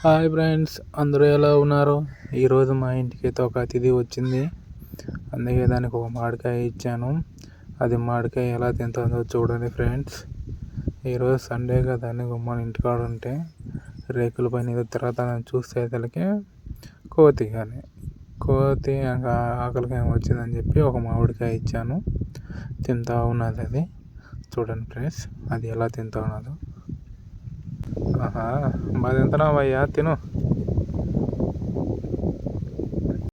Hi friends, అందరూ ఎలా ఉన్నారు? ఈరోజు మా ఇంటికి అయితే ఒక అతిథి వచ్చింది. అందుకే దానికి ఒక మామిడికాయ ఇచ్చాను. అది మామిడికాయ ఎలా తింటుందో చూడండి ఫ్రెండ్స్. ఈరోజు సండే కదా అని మన ఇంటికాడ ఉంటే రేకుల పైన ఏదో తిరగతానని చూస్తే అతనికి కోతి ఆకలికి వచ్చిందని చెప్పి ఒక మామిడికాయ ఇచ్చాను. తింటా ఉన్నది అది. చూడండి ఫ్రెండ్స్, అది ఎలా తింటా ఉన్నదో. ఆహా, బాగా తింటున్నావు అయ్యా, తిను.